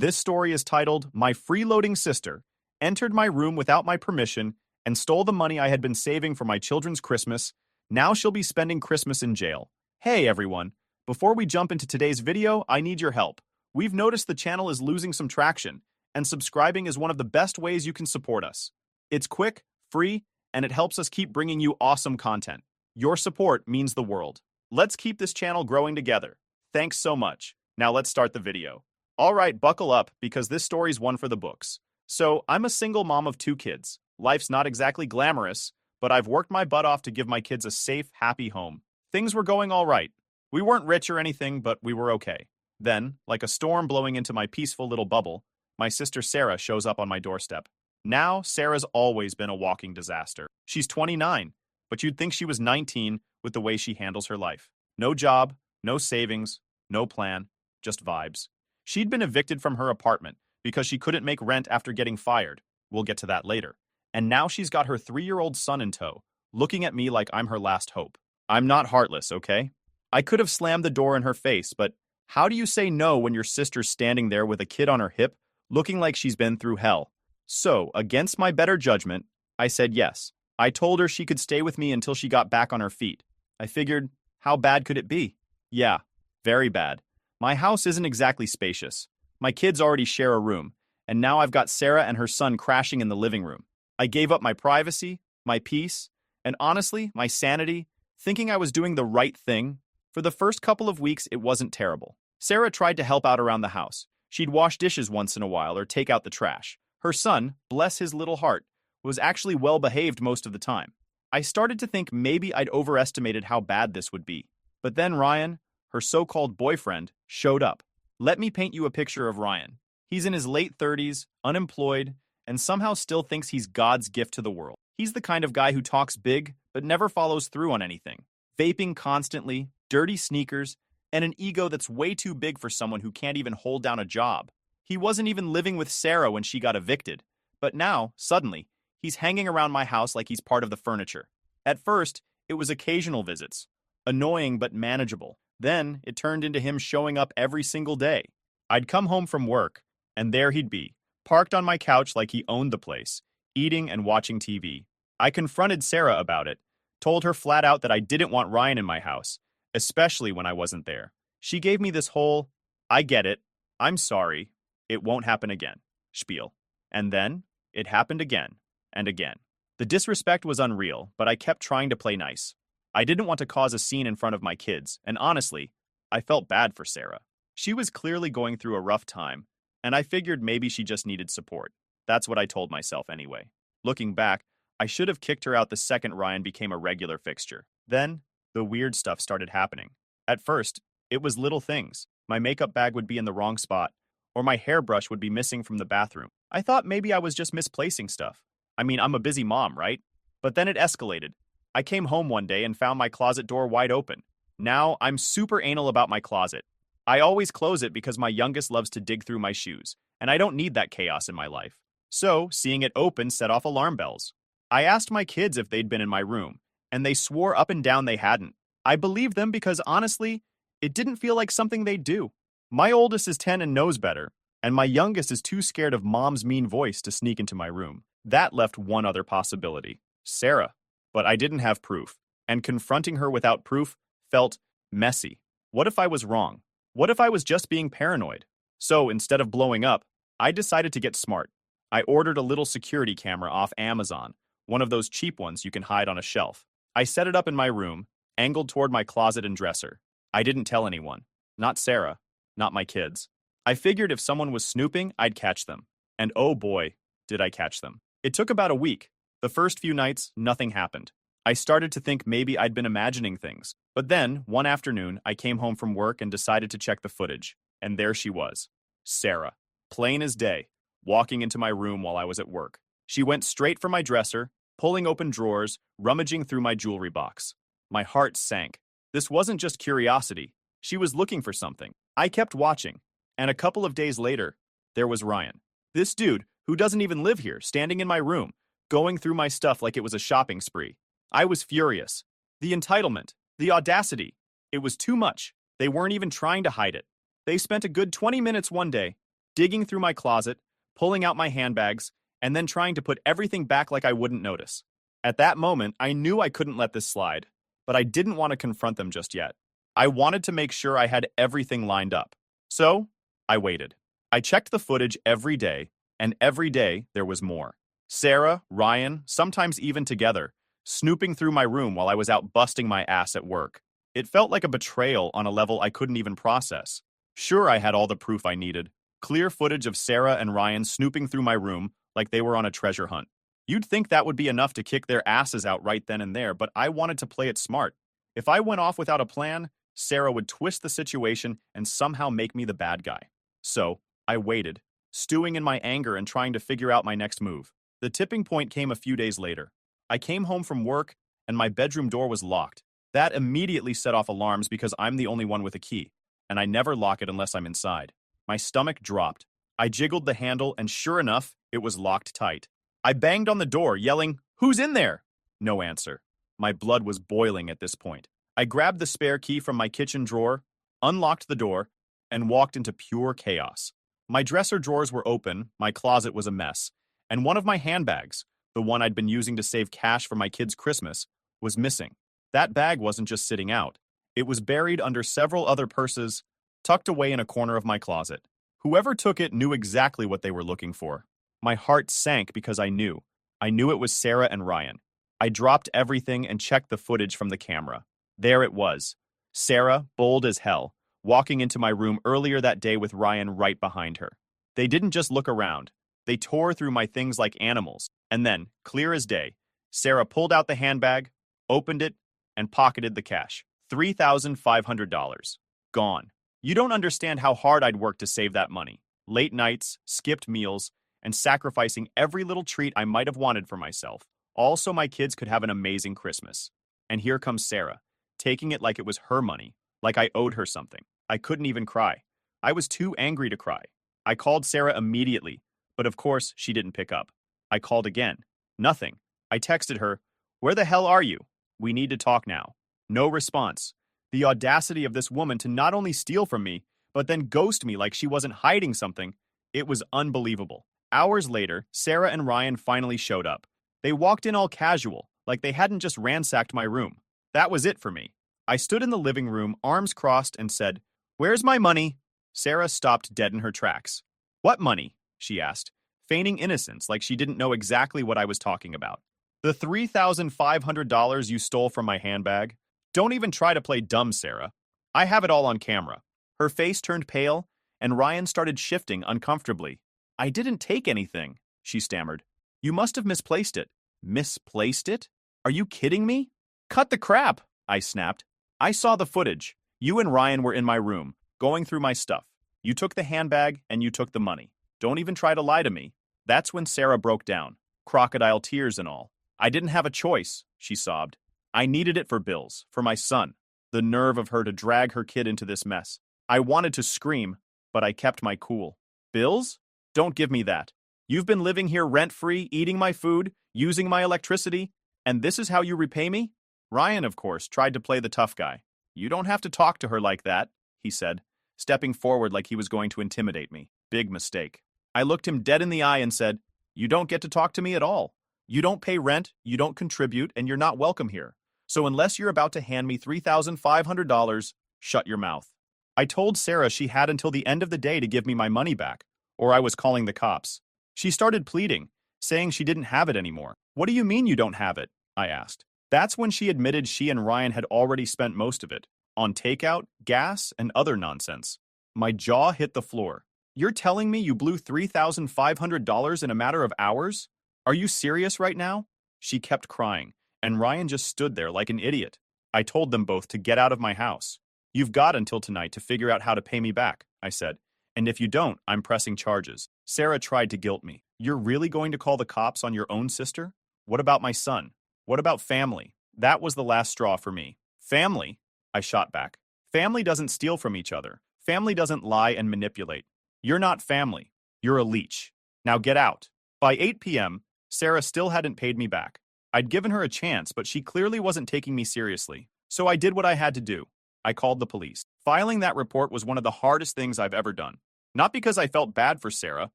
This story is titled, My Freeloading Sister Entered My Room Without My Permission and Stole the Money I Had Been Saving for My Children's Christmas. Now she'll be spending Christmas in jail. Hey everyone, before we jump into today's video, I need your help. We've noticed the channel is losing some traction, and subscribing is one of the best ways you can support us. It's quick, free, and it helps us keep bringing you awesome content. Your support means the world. Let's keep this channel growing together. Thanks so much. Now let's start the video. Alright, buckle up, because this story's one for the books. So, I'm a single mom of 2 kids. Life's not exactly glamorous, but I've worked my butt off to give my kids a safe, happy home. Things were going all right. We weren't rich or anything, but we were okay. Then, like a storm blowing into my peaceful little bubble, my sister Sarah shows up on my doorstep. Now, Sarah's always been a walking disaster. She's 29, but you'd think she was 19 with the way she handles her life. No job, no savings, no plan, just vibes. She'd been evicted from her apartment because she couldn't make rent after getting fired. We'll get to that later. And now she's got her 3-year-old son in tow, looking at me like I'm her last hope. I'm not heartless, okay? I could have slammed the door in her face, but how do you say no when your sister's standing there with a kid on her hip, looking like she's been through hell? So, against my better judgment, I said yes. I told her she could stay with me until she got back on her feet. I figured, how bad could it be? Yeah, very bad. My house isn't exactly spacious. My kids already share a room, and now I've got Sarah and her son crashing in the living room. I gave up my privacy, my peace, and honestly, my sanity, thinking I was doing the right thing. For the first couple of weeks, it wasn't terrible. Sarah tried to help out around the house. She'd wash dishes once in a while or take out the trash. Her son, bless his little heart, was actually well-behaved most of the time. I started to think maybe I'd overestimated how bad this would be. But then Ryan, her so-called boyfriend, showed up. Let me paint you a picture of Ryan. He's in his late 30s, unemployed, and somehow still thinks he's God's gift to the world. He's the kind of guy who talks big, but never follows through on anything. Vaping constantly, dirty sneakers, and an ego that's way too big for someone who can't even hold down a job. He wasn't even living with Sarah when she got evicted. But now, suddenly, he's hanging around my house like he's part of the furniture. At first, it was occasional visits. Annoying but manageable. Then, it turned into him showing up every single day. I'd come home from work, and there he'd be, parked on my couch like he owned the place, eating and watching TV. I confronted Sarah about it, told her flat out that I didn't want Ryan in my house, especially when I wasn't there. She gave me this whole, I get it, I'm sorry, it won't happen again, spiel. And then, it happened again, and again. The disrespect was unreal, but I kept trying to play nice. I didn't want to cause a scene in front of my kids, and honestly, I felt bad for Sarah. She was clearly going through a rough time, and I figured maybe she just needed support. That's what I told myself anyway. Looking back, I should have kicked her out the second Ryan became a regular fixture. Then, the weird stuff started happening. At first, it was little things. My makeup bag would be in the wrong spot, or my hairbrush would be missing from the bathroom. I thought maybe I was just misplacing stuff. I mean, I'm a busy mom, right? But then it escalated. I came home one day and found my closet door wide open. Now, I'm super anal about my closet. I always close it because my youngest loves to dig through my shoes, and I don't need that chaos in my life. So, seeing it open set off alarm bells. I asked my kids if they'd been in my room, and they swore up and down they hadn't. I believed them because, honestly, it didn't feel like something they'd do. My oldest is 10 and knows better, and my youngest is too scared of mom's mean voice to sneak into my room. That left one other possibility. Sarah. But I didn't have proof, and confronting her without proof felt messy. What if I was wrong? What if I was just being paranoid? So, instead of blowing up, I decided to get smart. I ordered a little security camera off Amazon, one of those cheap ones you can hide on a shelf. I set it up in my room, angled toward my closet and dresser. I didn't tell anyone. Not Sarah. Not my kids. I figured if someone was snooping, I'd catch them. And oh boy, did I catch them. It took about a week. The first few nights, nothing happened. I started to think maybe I'd been imagining things. But then, one afternoon, I came home from work and decided to check the footage. And there she was. Sarah. Plain as day, walking into my room while I was at work. She went straight for my dresser, pulling open drawers, rummaging through my jewelry box. My heart sank. This wasn't just curiosity. She was looking for something. I kept watching. And a couple of days later, there was Ryan. This dude, who doesn't even live here, standing in my room, going through my stuff like it was a shopping spree. I was furious. The entitlement, the audacity. It was too much. They weren't even trying to hide it. They spent a good 20 minutes one day, digging through my closet, pulling out my handbags, and then trying to put everything back like I wouldn't notice. At that moment, I knew I couldn't let this slide, but I didn't want to confront them just yet. I wanted to make sure I had everything lined up. So, I waited. I checked the footage every day, and every day there was more. Sarah, Ryan, sometimes even together, snooping through my room while I was out busting my ass at work. It felt like a betrayal on a level I couldn't even process. Sure, I had all the proof I needed. Clear footage of Sarah and Ryan snooping through my room like they were on a treasure hunt. You'd think that would be enough to kick their asses out right then and there, but I wanted to play it smart. If I went off without a plan, Sarah would twist the situation and somehow make me the bad guy. So, I waited, stewing in my anger and trying to figure out my next move. The tipping point came a few days later. I came home from work, and my bedroom door was locked. That immediately set off alarms because I'm the only one with a key, and I never lock it unless I'm inside. My stomach dropped. I jiggled the handle, and sure enough, it was locked tight. I banged on the door, yelling, "Who's in there?" No answer. My blood was boiling at this point. I grabbed the spare key from my kitchen drawer, unlocked the door, and walked into pure chaos. My dresser drawers were open, my closet was a mess, and one of my handbags, the one I'd been using to save cash for my kids' Christmas, was missing. That bag wasn't just sitting out. It was buried under several other purses, tucked away in a corner of my closet. Whoever took it knew exactly what they were looking for. My heart sank because I knew. I knew it was Sarah and Ryan. I dropped everything and checked the footage from the camera. There it was. Sarah, bold as hell, walking into my room earlier that day with Ryan right behind her. They didn't just look around. They tore through my things like animals. And then, clear as day, Sarah pulled out the handbag, opened it, and pocketed the cash. $3,500. Gone. You don't understand how hard I'd worked to save that money. Late nights, skipped meals, and sacrificing every little treat I might have wanted for myself, all so my kids could have an amazing Christmas. And here comes Sarah, taking it like it was her money, like I owed her something. I couldn't even cry. I was too angry to cry. I called Sarah immediately, but of course she didn't pick up. I called again. Nothing. I texted her, "Where the hell are you? We need to talk now." No response. The audacity of this woman to not only steal from me, but then ghost me like she wasn't hiding something. It was unbelievable. Hours later, Sarah and Ryan finally showed up. They walked in all casual, like they hadn't just ransacked my room. That was it for me. I stood in the living room, arms crossed, and said, "Where's my money?" Sarah stopped dead in her tracks. "What money?" she asked, feigning innocence like she didn't know exactly what I was talking about. "The $3,500 you stole from my handbag? Don't even try to play dumb, Sarah. I have it all on camera." Her face turned pale, and Ryan started shifting uncomfortably. "I didn't take anything," she stammered. "You must have misplaced it." "Misplaced it? Are you kidding me?" "Cut the crap," I snapped. "I saw the footage. You and Ryan were in my room, going through my stuff. You took the handbag, and you took the money. Don't even try to lie to me." That's when Sarah broke down, crocodile tears and all. "I didn't have a choice," she sobbed. "I needed it for bills, for my son." The nerve of her to drag her kid into this mess. I wanted to scream, but I kept my cool. "Bills? Don't give me that. You've been living here rent-free, eating my food, using my electricity, and this is how you repay me?" Ryan, of course, tried to play the tough guy. "You don't have to talk to her like that," he said, stepping forward like he was going to intimidate me. Big mistake. I looked him dead in the eye and said, "You don't get to talk to me at all. You don't pay rent, you don't contribute, and you're not welcome here. So unless you're about to hand me $3,500, shut your mouth." I told Sarah she had until the end of the day to give me my money back, or I was calling the cops. She started pleading, saying she didn't have it anymore. "What do you mean you don't have it?" I asked. That's when she admitted she and Ryan had already spent most of it, on takeout, gas, and other nonsense. My jaw hit the floor. "You're telling me you blew $3,500 in a matter of hours? Are you serious right now?" She kept crying, and Ryan just stood there like an idiot. I told them both to get out of my house. "You've got until tonight to figure out how to pay me back," I said. "And if you don't, I'm pressing charges." Sarah tried to guilt me. "You're really going to call the cops on your own sister? What about my son? What about family?" That was the last straw for me. "Family?" I shot back. "Family doesn't steal from each other. Family doesn't lie and manipulate. You're not family. You're a leech. Now get out." By 8 p.m., Sarah still hadn't paid me back. I'd given her a chance, but she clearly wasn't taking me seriously. So I did what I had to do. I called the police. Filing that report was one of the hardest things I've ever done. Not because I felt bad for Sarah,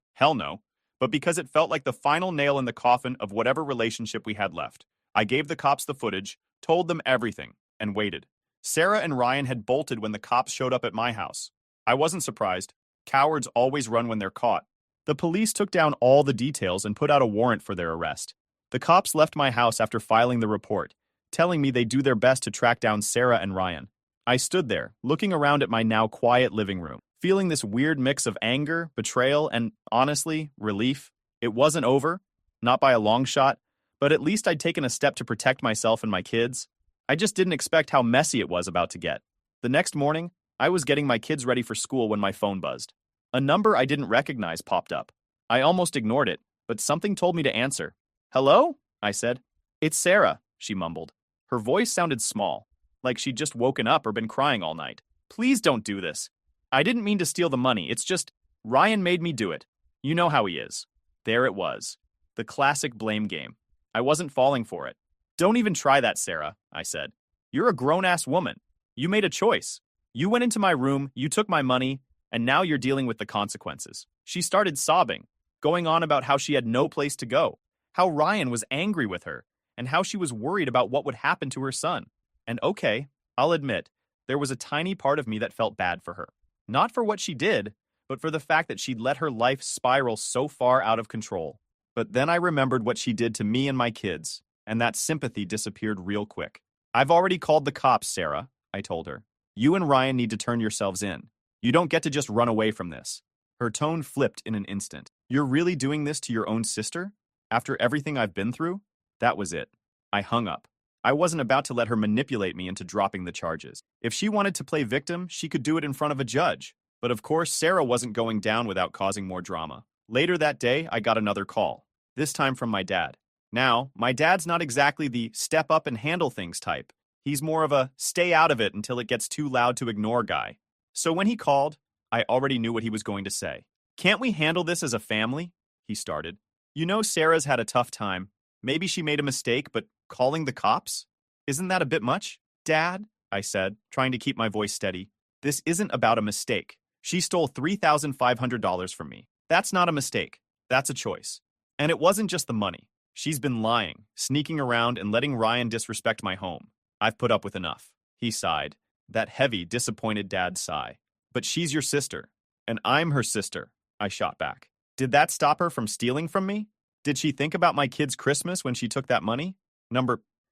hell no, but because it felt like the final nail in the coffin of whatever relationship we had left. I gave the cops the footage, told them everything, and waited. Sarah and Ryan had bolted when the cops showed up at my house. I wasn't surprised. Cowards always run when they're caught. The police took down all the details and put out a warrant for their arrest. The cops left my house after filing the report, telling me they'd do their best to track down Sarah and Ryan. I stood there, looking around at my now quiet living room, feeling this weird mix of anger, betrayal, and, honestly, relief. It wasn't over, not by a long shot, but at least I'd taken a step to protect myself and my kids. I just didn't expect how messy it was about to get. The next morning, I was getting my kids ready for school when my phone buzzed. A number I didn't recognize popped up. I almost ignored it, but something told me to answer. "Hello?" I said. "It's Sarah," she mumbled. Her voice sounded small, like she'd just woken up or been crying all night. "Please don't do this. I didn't mean to steal the money, it's just, Ryan made me do it. You know how he is." There it was. The classic blame game. I wasn't falling for it. "Don't even try that, Sarah," I said. "You're a grown-ass woman. You made a choice. You went into my room, you took my money, and now you're dealing with the consequences." She started sobbing, going on about how she had no place to go, how Ryan was angry with her, and how she was worried about what would happen to her son. And okay, I'll admit, there was a tiny part of me that felt bad for her. Not for what she did, but for the fact that she'd let her life spiral so far out of control. But then I remembered what she did to me and my kids, and that sympathy disappeared real quick. "I've already called the cops, Sarah," I told her. "You and Ryan need to turn yourselves in. You don't get to just run away from this." Her tone flipped in an instant. "You're really doing this to your own sister? After everything I've been through?" That was it. I hung up. I wasn't about to let her manipulate me into dropping the charges. If she wanted to play victim, she could do it in front of a judge. But of course, Sarah wasn't going down without causing more drama. Later that day, I got another call, this time from my dad. Now, my dad's not exactly the step up and handle things type. He's more of a stay out of it until it gets too loud to ignore guy. So when he called, I already knew what he was going to say. "Can't we handle this as a family?" he started. "You know Sarah's had a tough time. Maybe she made a mistake, but calling the cops? Isn't that a bit much?" "Dad," I said, trying to keep my voice steady, "this isn't about a mistake. She stole $3,500 from me. That's not a mistake. That's a choice. And it wasn't just the money. She's been lying, sneaking around, and letting Ryan disrespect my home. I've put up with enough." He sighed, that heavy, disappointed dad sigh. "But she's your sister, and I'm her sister," I shot back. "Did that stop her from stealing from me? Did she think about my kid's Christmas when she took that money?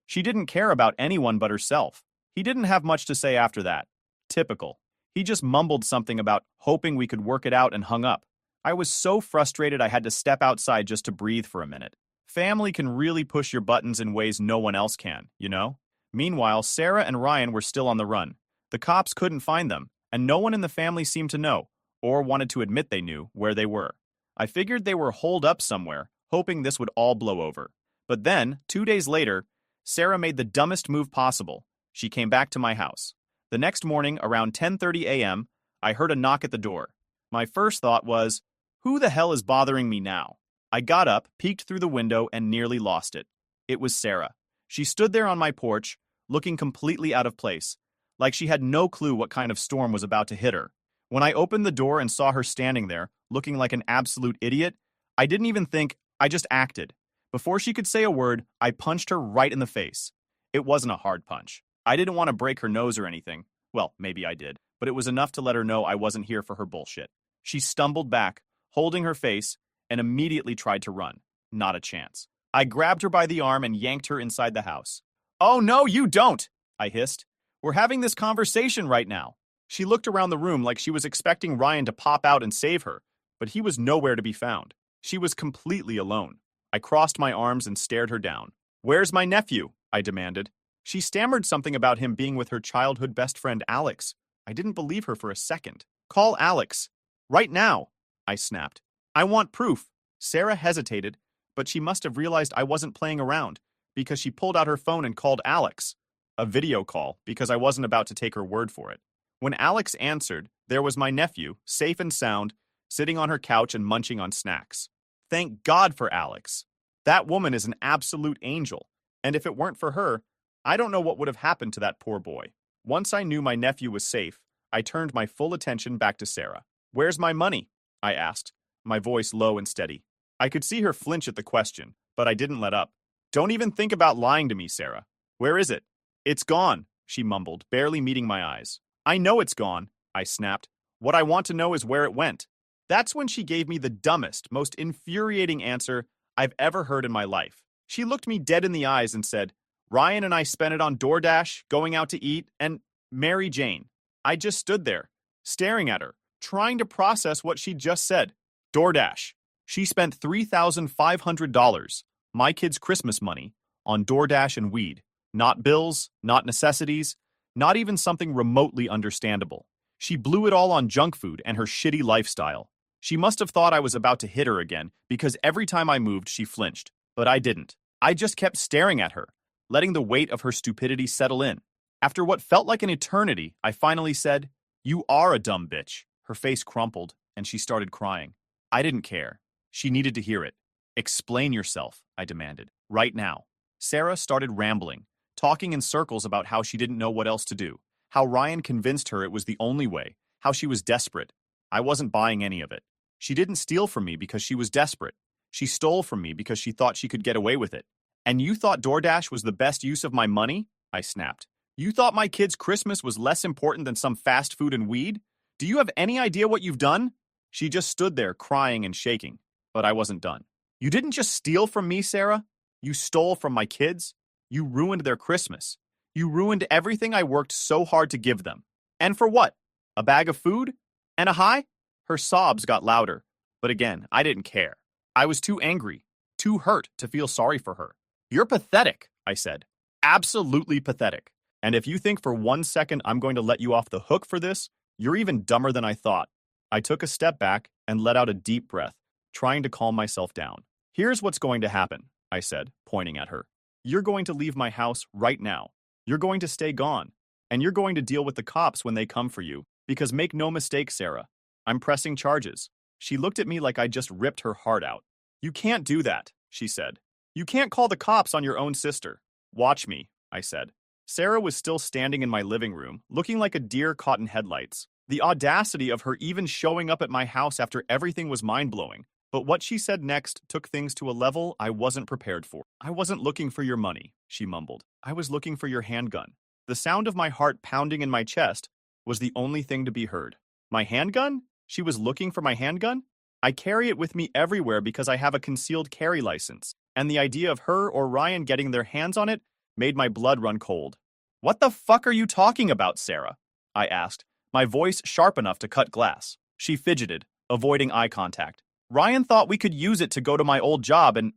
She didn't care about anyone but herself." He didn't have much to say after that. Typical. He just mumbled something about hoping we could work it out and hung up. I was so frustrated I had to step outside just to breathe for a minute. Family can really push your buttons in ways no one else can, you know? Meanwhile, Sarah and Ryan were still on the run. The cops couldn't find them, and no one in the family seemed to know, or wanted to admit they knew, where they were. I figured they were holed up somewhere, hoping this would all blow over. But then, 2 days later, Sarah made the dumbest move possible. She came back to my house. The next morning, around 10:30 a.m., I heard a knock at the door. My first thought was, who the hell is bothering me now? I got up, peeked through the window, and nearly lost it. It was Sarah. She stood there on my porch, looking completely out of place, like she had no clue what kind of storm was about to hit her. When I opened the door and saw her standing there, looking like an absolute idiot, I didn't even think, I just acted. Before she could say a word, I punched her right in the face. It wasn't a hard punch. I didn't want to break her nose or anything. Well, maybe I did, but it was enough to let her know I wasn't here for her bullshit. She stumbled back, holding her face, and immediately tried to run. Not a chance. I grabbed her by the arm and yanked her inside the house. "Oh no, you don't!" I hissed. "We're having this conversation right now." She looked around the room like she was expecting Ryan to pop out and save her, but he was nowhere to be found. She was completely alone. I crossed my arms and stared her down. "Where's my nephew?" I demanded. She stammered something about him being with her childhood best friend Alex. I didn't believe her for a second. "Call Alex. Right now," I snapped. "I want proof." Sarah hesitated, but she must have realized I wasn't playing around, because she pulled out her phone and called Alex. A video call, because I wasn't about to take her word for it. When Alex answered, there was my nephew, safe and sound, sitting on her couch and munching on snacks. Thank God for Alex. That woman is an absolute angel, and if it weren't for her, I don't know what would have happened to that poor boy. Once I knew my nephew was safe, I turned my full attention back to Sarah. "Where's my money?" I asked, my voice low and steady. I could see her flinch at the question, but I didn't let up. Don't even think about lying to me, Sarah. Where is it? It's gone, she mumbled, barely meeting my eyes. I know it's gone, I snapped. What I want to know is where it went. That's when she gave me the dumbest, most infuriating answer I've ever heard in my life. She looked me dead in the eyes and said, Ryan and I spent it on DoorDash, going out to eat, and Mary Jane. I just stood there, staring at her, trying to process what she'd just said. DoorDash. She spent $3,500, my kids' Christmas money, on DoorDash and weed. Not bills, not necessities, not even something remotely understandable. She blew it all on junk food and her shitty lifestyle. She must have thought I was about to hit her again because every time I moved, she flinched. But I didn't. I just kept staring at her, letting the weight of her stupidity settle in. After what felt like an eternity, I finally said, You are a dumb bitch. Her face crumpled, and she started crying. I didn't care. She needed to hear it. Explain yourself, I demanded. Right now. Sarah started rambling, talking in circles about how she didn't know what else to do, how Ryan convinced her it was the only way, how she was desperate. I wasn't buying any of it. She didn't steal from me because she was desperate. She stole from me because she thought she could get away with it. And you thought DoorDash was the best use of my money? I snapped. You thought my kids' Christmas was less important than some fast food and weed? Do you have any idea what you've done? She just stood there crying and shaking, but I wasn't done. You didn't just steal from me, Sarah. You stole from my kids. You ruined their Christmas. You ruined everything I worked so hard to give them. And for what? A bag of food? And a high? Her sobs got louder, but again, I didn't care. I was too angry, too hurt to feel sorry for her. You're pathetic, I said. Absolutely pathetic. And if you think for 1 second I'm going to let you off the hook for this, you're even dumber than I thought. I took a step back and let out a deep breath, trying to calm myself down. Here's what's going to happen, I said, pointing at her. You're going to leave my house right now. You're going to stay gone. And you're going to deal with the cops when they come for you. Because make no mistake, Sarah, I'm pressing charges. She looked at me like I just ripped her heart out. You can't do that, she said. You can't call the cops on your own sister. Watch me, I said. Sarah was still standing in my living room, looking like a deer caught in headlights. The audacity of her even showing up at my house after everything was mind-blowing. But what she said next took things to a level I wasn't prepared for. I wasn't looking for your money, she mumbled. I was looking for your handgun. The sound of my heart pounding in my chest was the only thing to be heard. My handgun? She was looking for my handgun? I carry it with me everywhere because I have a concealed carry license, and the idea of her or Ryan getting their hands on it made my blood run cold. What the fuck are you talking about, Sarah? I asked, my voice sharp enough to cut glass. She fidgeted, avoiding eye contact. Ryan thought we could use it to go to my old job and,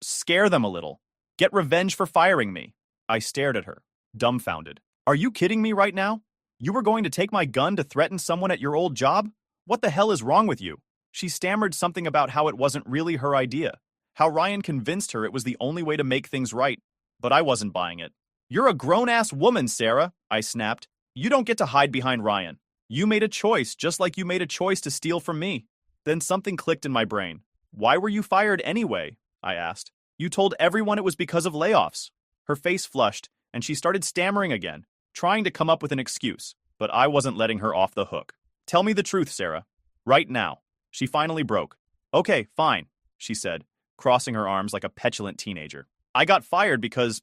scare them a little. Get revenge for firing me. I stared at her, dumbfounded. Are you kidding me right now? You were going to take my gun to threaten someone at your old job? What the hell is wrong with you? She stammered something about how it wasn't really her idea, how Ryan convinced her it was the only way to make things right, but I wasn't buying it. You're a grown-ass woman, Sarah, I snapped. You don't get to hide behind Ryan. You made a choice, just like you made a choice to steal from me. Then something clicked in my brain. Why were you fired anyway? I asked. You told everyone it was because of layoffs. Her face flushed, and she started stammering again, trying to come up with an excuse, but I wasn't letting her off the hook. Tell me the truth, Sarah. Right now. She finally broke. Okay, fine, she said, crossing her arms like a petulant teenager. I got fired because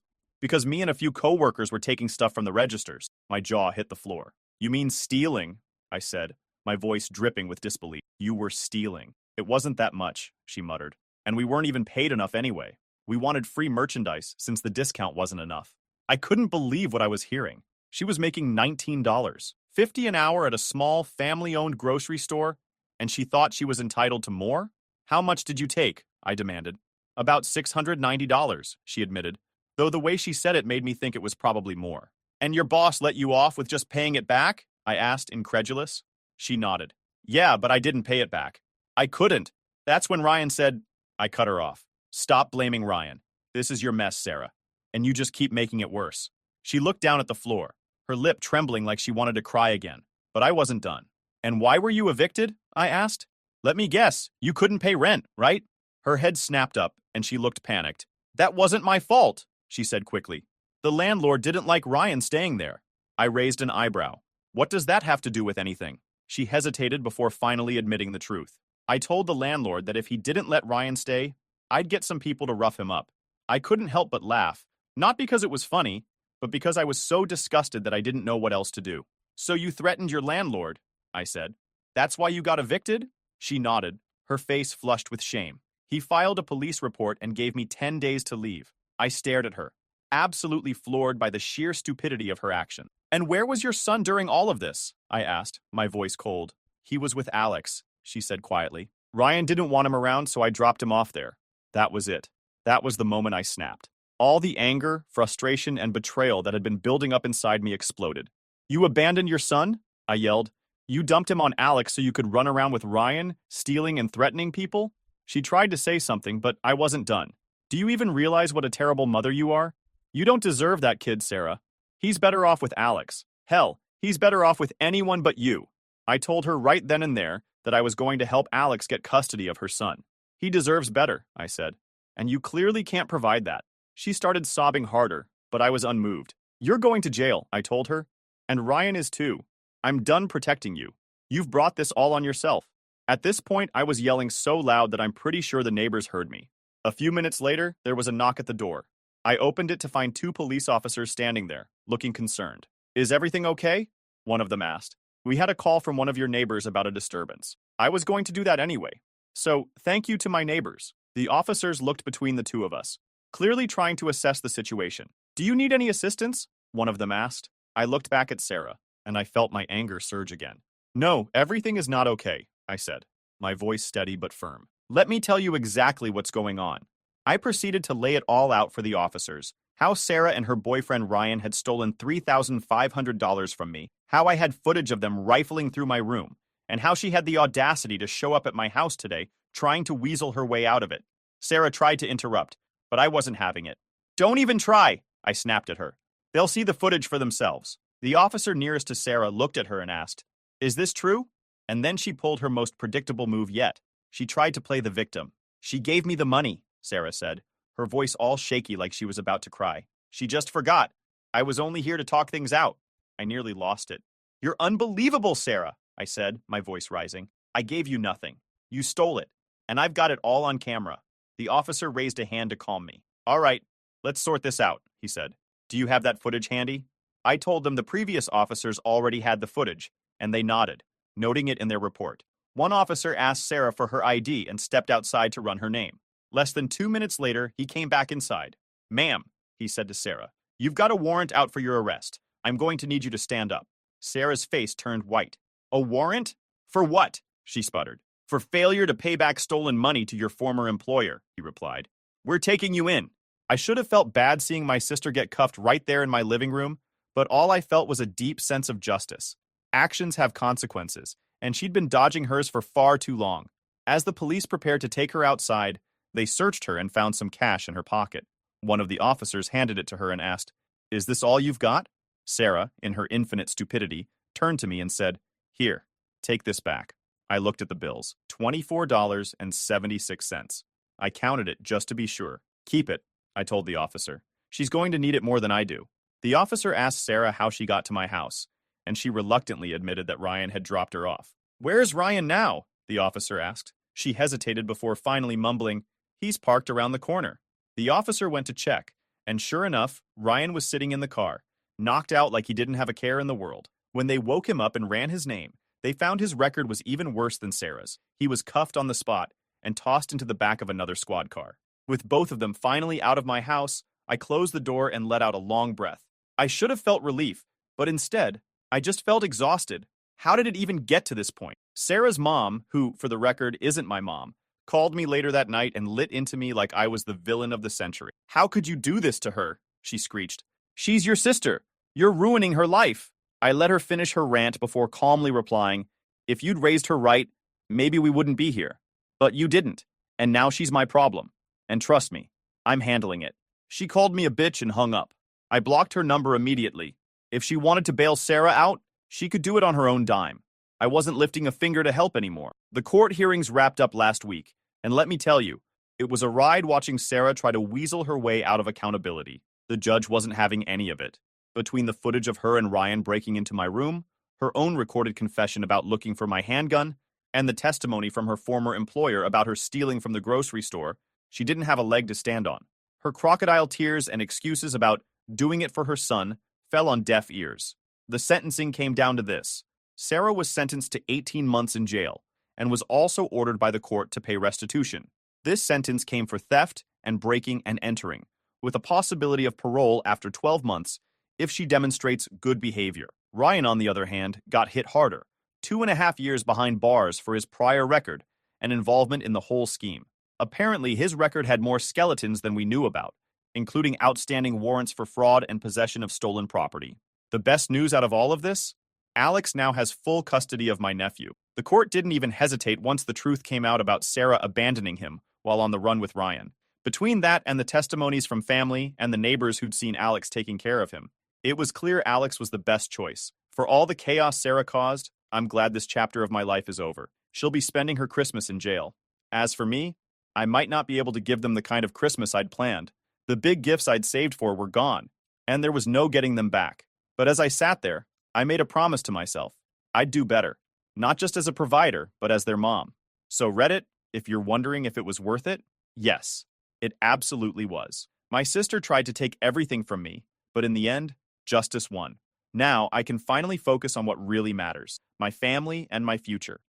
me and a few coworkers were taking stuff from the registers. My jaw hit the floor. You mean stealing? I said, my voice dripping with disbelief. You were stealing. It wasn't that much, she muttered. And we weren't even paid enough anyway. We wanted free merchandise since the discount wasn't enough. I couldn't believe what I was hearing. She was making $19, $50 an hour at a small, family-owned grocery store, and she thought she was entitled to more? How much did you take? I demanded. About $690, she admitted, though the way she said it made me think it was probably more. And your boss let you off with just paying it back? I asked, incredulous. She nodded. Yeah, but I didn't pay it back. I couldn't. That's when Ryan said... I cut her off. Stop blaming Ryan. This is your mess, Sarah. And you just keep making it worse. She looked down at the floor, her lip trembling like she wanted to cry again. But I wasn't done. And why were you evicted? I asked. Let me guess. You couldn't pay rent, right? Her head snapped up, and she looked panicked. That wasn't my fault, she said quickly. The landlord didn't like Ryan staying there. I raised an eyebrow. What does that have to do with anything? She hesitated before finally admitting the truth. I told the landlord that if he didn't let Ryan stay, I'd get some people to rough him up. I couldn't help but laugh, not because it was funny, but because I was so disgusted that I didn't know what else to do. So you threatened your landlord, I said. That's why you got evicted? She nodded, her face flushed with shame. He filed a police report and gave me 10 days to leave. I stared at her, absolutely floored by the sheer stupidity of her action. And where was your son during all of this? I asked, my voice cold. He was with Alex, she said quietly. Ryan didn't want him around, so I dropped him off there. That was it. That was the moment I snapped. All the anger, frustration, and betrayal that had been building up inside me exploded. You abandoned your son? I yelled. You dumped him on Alex so you could run around with Ryan, stealing and threatening people? She tried to say something, but I wasn't done. Do you even realize what a terrible mother you are? You don't deserve that kid, Sarah. He's better off with Alex. Hell, he's better off with anyone but you. I told her right then and there that I was going to help Alex get custody of her son. He deserves better, I said. And you clearly can't provide that. She started sobbing harder, but I was unmoved. You're going to jail, I told her. And Ryan is too. I'm done protecting you. You've brought this all on yourself. At this point, I was yelling so loud that I'm pretty sure the neighbors heard me. A few minutes later, there was a knock at the door. I opened it to find 2 police officers standing there, looking concerned. Is everything okay? One of them asked. We had a call from one of your neighbors about a disturbance. I was going to do that anyway. So, thank you to my neighbors. The officers looked between the two of us, clearly trying to assess the situation. Do you need any assistance? One of them asked. I looked back at Sarah, and I felt my anger surge again. No, everything is not okay, I said, my voice steady but firm. Let me tell you exactly what's going on. I proceeded to lay it all out for the officers, how Sarah and her boyfriend Ryan had stolen $3,500 from me, how I had footage of them rifling through my room, and how she had the audacity to show up at my house today, trying to weasel her way out of it. Sarah tried to interrupt, but I wasn't having it. Don't even try, I snapped at her. They'll see the footage for themselves. The officer nearest to Sarah looked at her and asked, Is this true? And then she pulled her most predictable move yet. She tried to play the victim. She gave me the money, Sarah said, her voice all shaky like she was about to cry. She just forgot. I was only here to talk things out. I nearly lost it. You're unbelievable, Sarah, I said, my voice rising. I gave you nothing. You stole it, and I've got it all on camera. The officer raised a hand to calm me. All right, let's sort this out, he said. Do you have that footage handy? I told them the previous officers already had the footage, and they nodded, noting it in their report. One officer asked Sarah for her ID and stepped outside to run her name. Less than 2 minutes later, he came back inside. Ma'am, he said to Sarah, you've got a warrant out for your arrest. I'm going to need you to stand up. Sarah's face turned white. A warrant? For what? She sputtered. For failure to pay back stolen money to your former employer, he replied. We're taking you in. I should have felt bad seeing my sister get cuffed right there in my living room, but all I felt was a deep sense of justice. Actions have consequences, and she'd been dodging hers for far too long. As the police prepared to take her outside, they searched her and found some cash in her pocket. One of the officers handed it to her and asked, Is this all you've got? Sarah, in her infinite stupidity, turned to me and said, Here, take this back. I looked at the bills. $24.76. I counted it just to be sure. Keep it, I told the officer. She's going to need it more than I do. The officer asked Sarah how she got to my house, and she reluctantly admitted that Ryan had dropped her off. Where's Ryan now? The officer asked. She hesitated before finally mumbling, He's parked around the corner. The officer went to check, and sure enough, Ryan was sitting in the car, knocked out like he didn't have a care in the world. When they woke him up and ran his name, they found his record was even worse than Sarah's. He was cuffed on the spot and tossed into the back of another squad car. With both of them finally out of my house, I closed the door and let out a long breath. I should have felt relief, but instead, I just felt exhausted. How did it even get to this point? Sarah's mom, who, for the record, isn't my mom, called me later that night and lit into me like I was the villain of the century. How could you do this to her? She screeched. She's your sister. You're ruining her life. I let her finish her rant before calmly replying, If you'd raised her right, maybe we wouldn't be here. But you didn't, and now she's my problem. And trust me, I'm handling it. She called me a bitch and hung up. I blocked her number immediately. If she wanted to bail Sarah out, she could do it on her own dime. I wasn't lifting a finger to help anymore. The court hearings wrapped up last week, and let me tell you, it was a ride watching Sarah try to weasel her way out of accountability. The judge wasn't having any of it. Between the footage of her and Ryan breaking into my room, her own recorded confession about looking for my handgun, and the testimony from her former employer about her stealing from the grocery store, she didn't have a leg to stand on. Her crocodile tears and excuses about doing it for her son fell on deaf ears. The sentencing came down to this. Sarah was sentenced to 18 months in jail and was also ordered by the court to pay restitution. This sentence came for theft and breaking and entering, with a possibility of parole after 12 months if she demonstrates good behavior. Ryan, on the other hand, got hit harder, 2.5 years behind bars for his prior record and involvement in the whole scheme. Apparently, his record had more skeletons than we knew about, including outstanding warrants for fraud and possession of stolen property. The best news out of all of this? Alex now has full custody of my nephew. The court didn't even hesitate once the truth came out about Sarah abandoning him while on the run with Ryan. Between that and the testimonies from family and the neighbors who'd seen Alex taking care of him, it was clear Alex was the best choice. For all the chaos Sarah caused, I'm glad this chapter of my life is over. She'll be spending her Christmas in jail. As for me, I might not be able to give them the kind of Christmas I'd planned. The big gifts I'd saved for were gone, and there was no getting them back. But as I sat there, I made a promise to myself. I'd do better. Not just as a provider, but as their mom. So Reddit, if you're wondering if it was worth it, yes, it absolutely was. My sister tried to take everything from me, but in the end, justice won. Now I can finally focus on what really matters, my family and my future.